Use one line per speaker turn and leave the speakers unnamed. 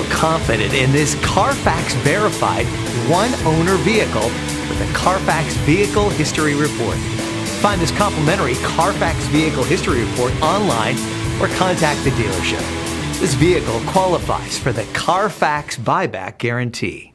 feel confident in this Carfax verified one-owner vehicle with a Carfax Vehicle History Report. Find this complimentary Carfax Vehicle History Report online or contact the dealership. This vehicle qualifies for the Carfax Buyback Guarantee.